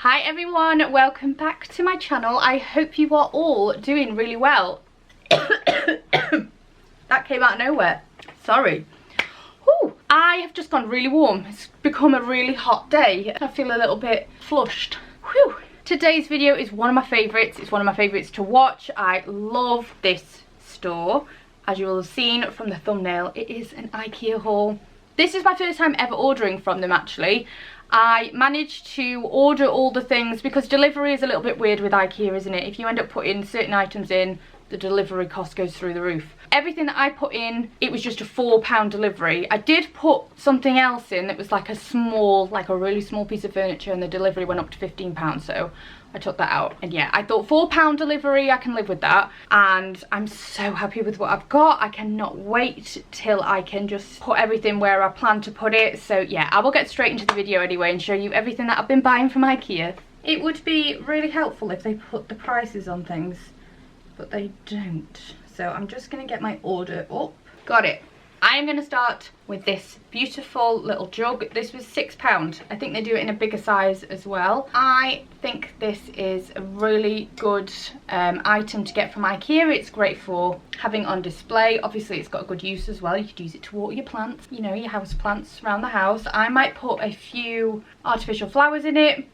Hi everyone, welcome back to my channel. I hope you are all doing really well. That came out of nowhere. Sorry. Whew, I have just gone really warm. It's become a really hot day. I feel a little bit flushed. Whew. Today's video is one of my favourites. It's one of my favourites to watch. I love this store. As you will have seen from the thumbnail, it is an Ikea haul. This is my first time ever ordering from them actually. I managed to order all the things because delivery is a little bit weird with Ikea, isn't it? If you end up putting certain items in, the delivery cost goes through the roof. Everything that I put in, it was just a £4 delivery. I did put something else in that was like a really small piece of furniture, and the delivery went up to £15, so I took that out. And yeah, I thought £4 delivery, I can live with that. And I'm so happy with what I've got. I cannot wait till I can just put everything where I plan to put it. So yeah, I will get straight into the video anyway and show you everything that I've been buying from Ikea. It would be really helpful if they put the prices on things, but they don't. So I'm just gonna get my order up. Got it. I am going to start with this beautiful little jug. This was £6. I think they do it in a bigger size as well. I think this is a really good item to get from Ikea. It's great for having on display. Obviously it's got a good use as well. You could use it to water your plants, you know, your house plants around the house. I might put a few artificial flowers in it.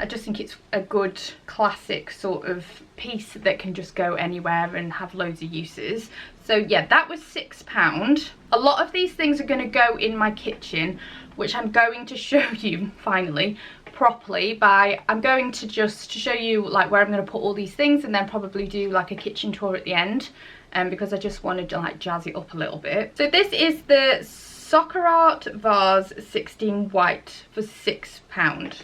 I just think it's a good classic sort of piece that can just go anywhere and have loads of uses. So yeah, that was £6. A lot of these things are going to go in my kitchen, which I'm going to show you finally properly I'm going to just show you like where I'm going to put all these things, and then probably do like a kitchen tour at the end, because I just wanted to like jazz it up a little bit. So this is the Soccer Art Vase 16 white for £6.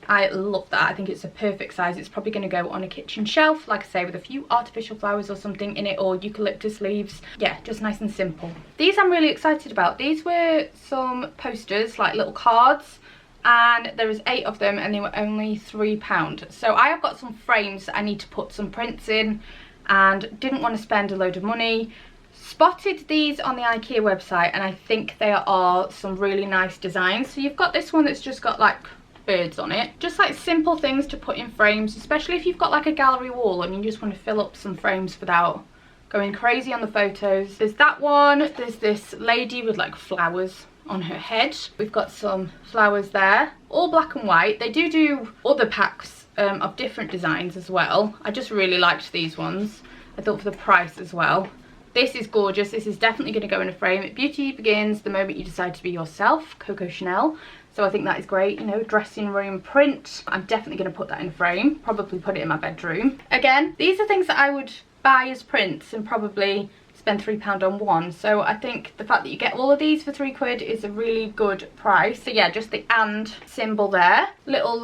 I love that. I think it's a perfect size. It's probably going to go on a kitchen shelf, like I say, with a few artificial flowers or something in it, or eucalyptus leaves. Yeah, just nice and simple. These I'm really excited about. These were some posters, like little cards, and there was 8 of them and they were only £3. So I have got some frames that I need to put some prints in and didn't want to spend a load of money. Spotted these on the Ikea website and I think they are some really nice designs. So you've got this one that's just got like birds on it, just like simple things to put in frames, especially if you've got like a gallery wall and you just want to fill up some frames without going crazy on the photos. There's that one. There's this lady with like flowers on her head. We've got some flowers there, all black and white. They do other packs of different designs as well. I just really liked these ones. I thought for the price as well. This is gorgeous. This is definitely going to go in a frame. Beauty begins the moment you decide to be yourself, Coco Chanel. So I think that is great, you know, dressing room print. I'm definitely going to put that in a frame, probably put it in my bedroom. Again, these are things that I would buy as prints and probably spend £3 on one. So I think the fact that you get all of these for £3 is a really good price. So yeah, just the and symbol there. Little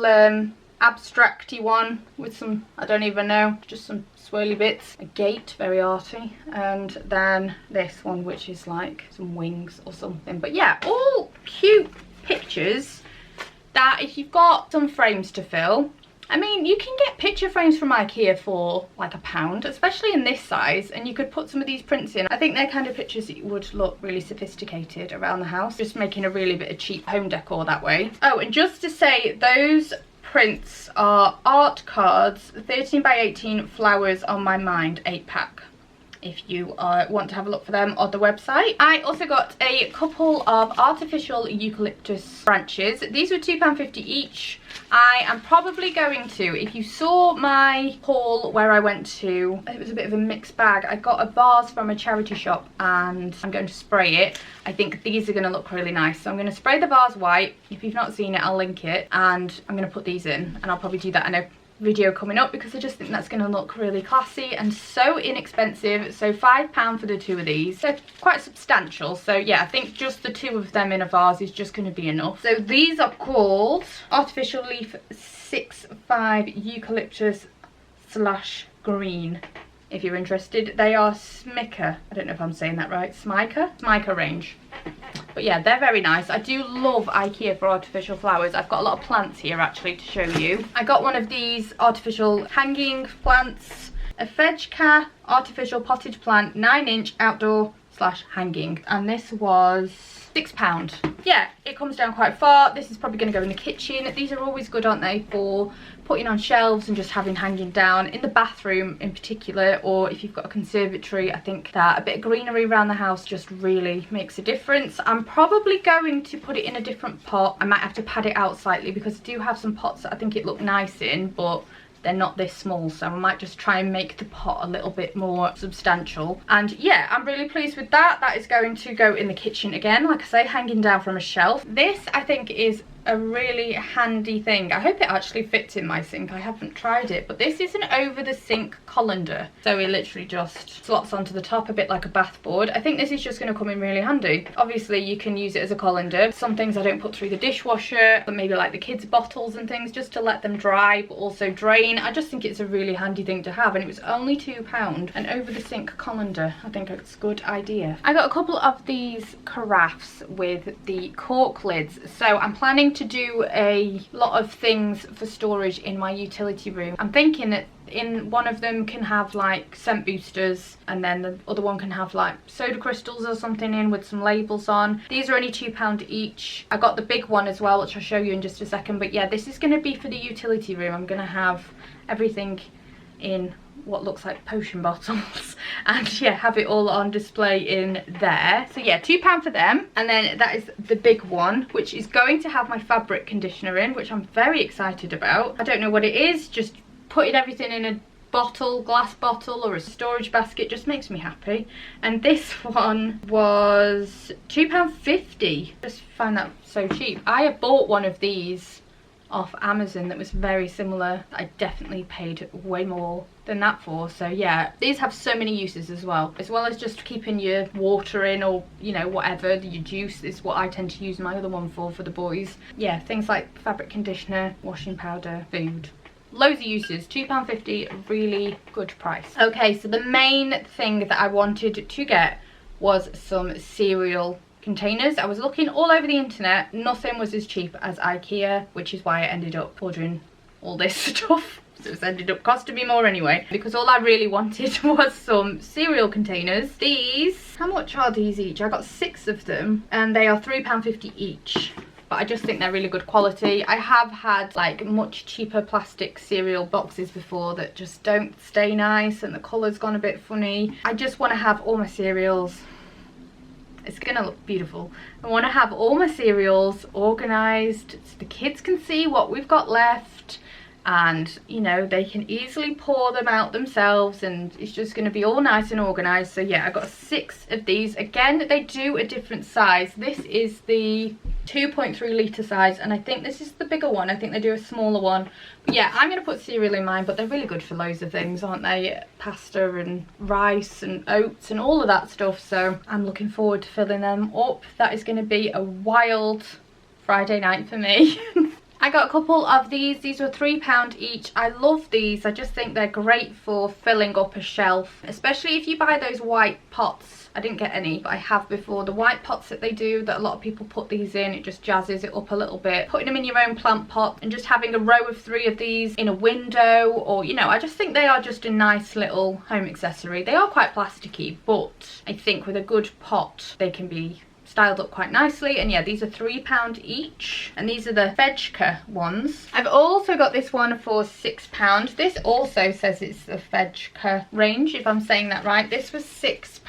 abstracty one with some, I don't even know, just some swirly bits. A gate, very arty. And then this one, which is like some wings or something. But yeah, all cute pictures that if you've got some frames to fill, I mean, you can get picture frames from Ikea for like £1, especially in this size, and you could put some of these prints in. I think they're kind of pictures that would look really sophisticated around the house, just making a really bit of cheap home decor that way. Oh, and just to say, those prints are art cards, 13 by 18 flowers on my mind 8-pack. If you want to have a look for them on the website. I also got a couple of artificial eucalyptus branches. These were £2.50 each. I am probably going to, if you saw my haul where I went to, it was a bit of a mixed bag. I got a vase from a charity shop and I'm going to spray it. I think these are going to look really nice. So I'm going to spray the vase white. If you've not seen it, I'll link it. And I'm going to put these in, and I'll probably do that in a video coming up because I just think that's going to look really classy and so inexpensive. So £5 for the 2 of these. They're quite substantial, so yeah, I think just the 2 of them in a vase is just going to be enough. So these are called Artificial Leaf 6.5 Eucalyptus / green. If you're interested, they are Smica. I don't know if I'm saying that right. Smica range. But yeah, they're very nice. I do love Ikea for artificial flowers. I've got a lot of plants here actually to show you. I got one of these artificial hanging plants, a Fedgeca artificial potted plant, 9-inch outdoor / hanging. And this was £6. Yeah, it comes down quite far. This is probably going to go in the kitchen. These are always good, aren't they, for putting on shelves and just having hanging down in the bathroom in particular, or if you've got a conservatory. I think that a bit of greenery around the house just really makes a difference. I'm probably going to put it in a different pot. I might have to pad it out slightly because I do have some pots that I think it look nice in, but they're not this small, so I might just try and make the pot a little bit more substantial. And yeah, I'm really pleased with that. That is going to go in the kitchen again, like I say, hanging down from a shelf. This I think is a really handy thing. I hope it actually fits in my sink. I haven't tried it, but this is an over the sink colander, so it literally just slots onto the top a bit like a bath board. I think this is just going to come in really handy. Obviously you can use it as a colander. Some things I don't put through the dishwasher, but maybe like the kids' bottles and things, just to let them dry but also drain. I just think it's a really handy thing to have, and it was only £2. An over the sink colander, I think it's a good idea. I got a couple of these carafes with the cork lids, so I'm planning to do a lot of things for storage in my utility room. I'm thinking that in one of them can have like scent boosters, and then the other one can have like soda crystals or something in with some labels on. These are only £2 each. I got the big one as well, which I'll show you in just a second, but yeah, this is going to be for the utility room. I'm going to have everything in what looks like potion bottles and yeah, have it all on display in there. So yeah, £2 for them. And then that is the big one, which is going to have my fabric conditioner in, which I'm very excited about. I don't know what it is, just putting everything in a bottle, glass bottle or a storage basket just makes me happy. And this one was £2.50. Just found that so cheap. I have bought one of these off Amazon that was very similar. I definitely paid way more than that for. So yeah, these have so many uses as well as just keeping your water in, or you know, whatever, your juice is what I tend to use my other one for the boys. Yeah, things like fabric conditioner, washing powder, food. Loads of uses. £2.50, really good price. Okay, so the main thing that I wanted to get was some cereal containers. I was looking all over the internet, nothing was as cheap as Ikea, which is why I ended up ordering all this stuff. So it's ended up costing me more anyway, because all I really wanted was some cereal containers. These, how much are these each? I got 6 of them and they are £3.50 each. But I just think they're really good quality. I have had like much cheaper plastic cereal boxes before that just don't stay nice and the colour's gone a bit funny. I just want to have all my cereals, it's gonna look beautiful. I want to have all my cereals organised so the kids can see what we've got left, and you know, they can easily pour them out themselves, and it's just going to be all nice and organised. So yeah, I got 6 of these. Again, they do a different size. This is the 2.3 litre size, and I think this is the bigger one. I think they do a smaller one. But yeah, I'm going to put cereal in mine, but they're really good for loads of things, aren't they? Pasta and rice and oats and all of that stuff. So I'm looking forward to filling them up. That is going to be a wild Friday night for me. I got a couple of these were £3 each. I love these. I just think they're great for filling up a shelf, especially if you buy those white pots. I didn't get any, but I have before. The white pots that they do, that a lot of people put these in, it just jazzes it up a little bit. Putting them in your own plant pot and just having a row of 3 of these in a window, or you know, I just think they are just a nice little home accessory. They are quite plasticky, but I think with a good pot they can be styled up quite nicely. And yeah, these are £3 each, and these are the Vegka ones. I've also got this one for £6. This also says it's the Vegka range, if I'm saying that right. This was £6.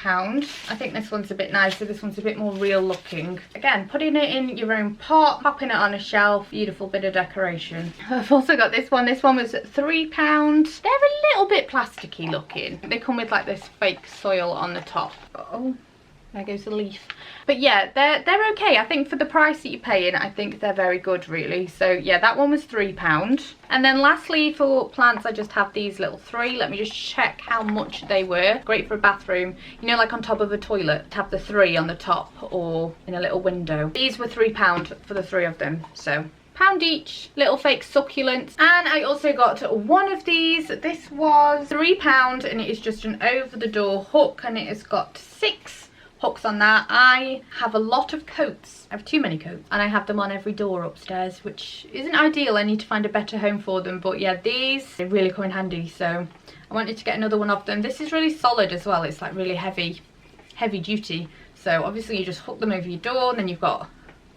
I think this one's a bit nicer. This one's a bit more real looking. Again, putting it in your own pot, popping it on a shelf, beautiful bit of decoration. I've also got this one. This one was £3. They're a little bit plasticky looking. They come with like this fake soil on the top. Oh, there goes the leaf. But yeah, they're okay. I think for the price that you're paying, I think they're very good really. So yeah, that one was £3. And then lastly for plants, I just have these little 3. Let me just check how much they were. Great for a bathroom, you know, like on top of a toilet, to have the 3 on the top or in a little window. These were £3 for the 3 of them, so £1 each, little fake succulents. And I also got one of these. This was £3 and it is just an over the door hook, and it has got 6 hooks on that. I have a lot of coats. I have too many coats, and I have them on every door upstairs, which isn't ideal. I need to find a better home for them. But yeah, they really come in handy, so I wanted to get another one of them. This is really solid as well. It's like really heavy duty. So So obviously you just hook them over your door, and then you've got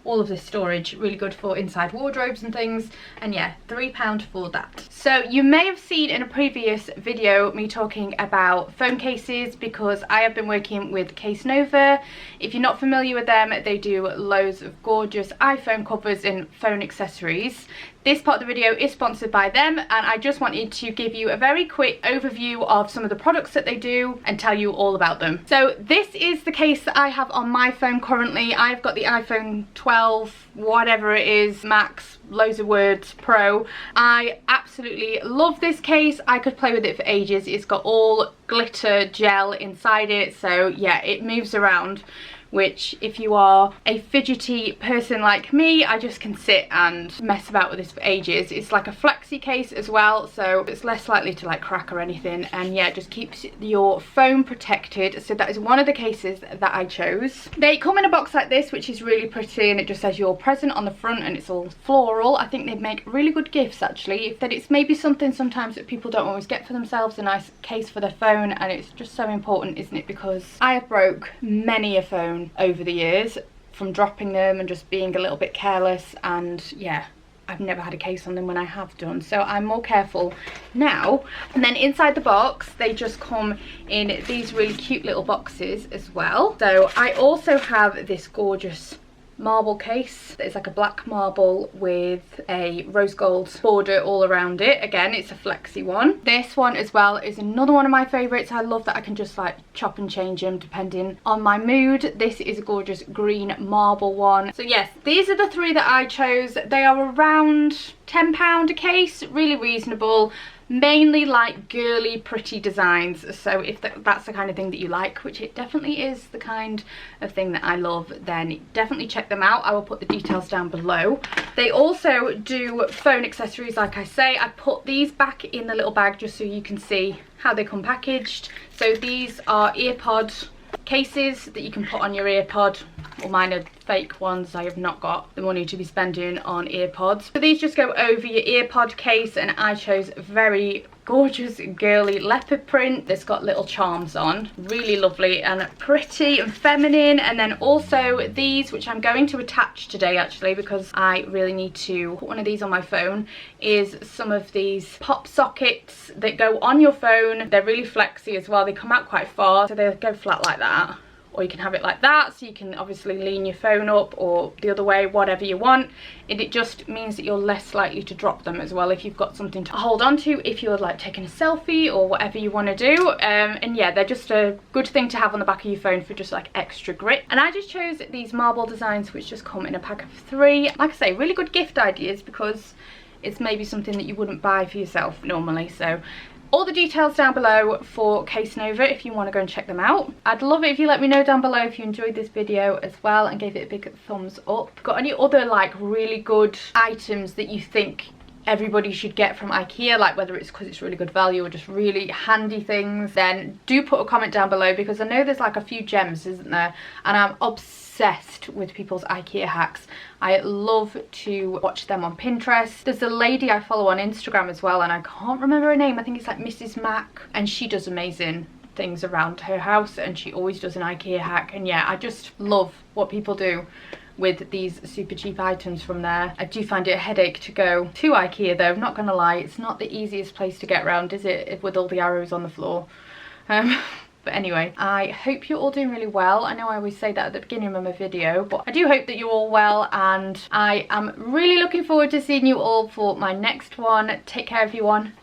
all of this storage, really good for inside wardrobes and things. And yeah, £3 for that. So you may have seen in a previous video me talking about phone cases, because I have been working with Case Nova. If you're not familiar with them, they do loads of gorgeous iPhone covers and phone accessories. This part of the video is sponsored by them, and I just wanted to give you a very quick overview of some of the products that they do and tell you all about them. So this is the case that I have on my phone currently. I've got the iPhone 12, whatever it is, Max, loads of words, Pro. I absolutely love this case. I could play with it for ages. It's got all glitter gel inside it, so yeah, it moves around, which if you are a fidgety person like me, I just can sit and mess about with this for ages. It's like a flexi case as well, so it's less likely to like crack or anything, and yeah, it just keeps your phone protected. So that is one of the cases that I chose. They come in a box like this, which is really pretty, and it just says your present on the front, and it's all floral. I think they'd make really good gifts actually. That it's maybe something sometimes that people don't always get for themselves, a nice case for their phone, and it's just so important, isn't it? Because I have broke many a phone over the years from dropping them and just being a little bit careless, and yeah, I've never had a case on them when I have done, so I'm more careful now. And then inside the box they just come in these really cute little boxes as well. So I also have this gorgeous marble case. It's like a black marble with a rose gold border all around it. Again, it's a flexi one. This one as well is another one of my favorites. I love that I can just like chop and change them depending on my mood. This is a gorgeous green marble one. So yes, these are the three that I chose. They are around £10 a case, really reasonable. Mainly like girly pretty designs, so if that's the kind of thing that you like, which it definitely is the kind of thing that I love, then definitely check them out. I will put the details down below. They also do phone accessories, like I say. I put these back in the little bag just so you can see how they come packaged. So these are earpod cases that you can put on your earpod. Well, mine are fake ones. I have not got the money to be spending on earpods. So these just go over your earpod case, and I chose very gorgeous girly leopard print that's got little charms on. Really lovely and pretty and feminine. And then also these, which I'm going to attach today actually, because I really need to put one of these on my phone, is some of these pop sockets that go on your phone. They're really flexy as well. They come out quite far, so they go flat like that. Or you can have it like that, so you can obviously lean your phone up, or the other way, whatever you want. And it just means that you're less likely to drop them as well if you've got something to hold on to, if you're like taking a selfie or whatever you want to do. And yeah, they're just a good thing to have on the back of your phone for just like extra grip. And I just chose these marble designs, which just come in a pack of 3. Like I say, really good gift ideas, because it's maybe something that you wouldn't buy for yourself normally. So all the details down below for Case Nova if you want to go and check them out. I'd love it if you let me know down below if you enjoyed this video as well and gave it a big thumbs up. Got any other like really good items that you think everybody should get from Ikea, like whether it's because it's really good value or just really handy things, then do put a comment down below, because I know there's like a few gems, isn't there? And I'm obsessed with people's Ikea hacks. I love to watch them on Pinterest. There's a lady I follow on Instagram as well, and I can't remember her name. I think it's like Mrs. Mac, and she does amazing things around her house, and she always does an Ikea hack. And yeah, I just love what people do with these super cheap items from there. I do find it a headache to go to Ikea though, I'm not gonna lie. It's not the easiest place to get around, is it, with all the arrows on the floor? But anyway, I hope you're all doing really well. I know I always say that at the beginning of my video, but I do hope that you're all well, and I am really looking forward to seeing you all for my next one. Take care everyone.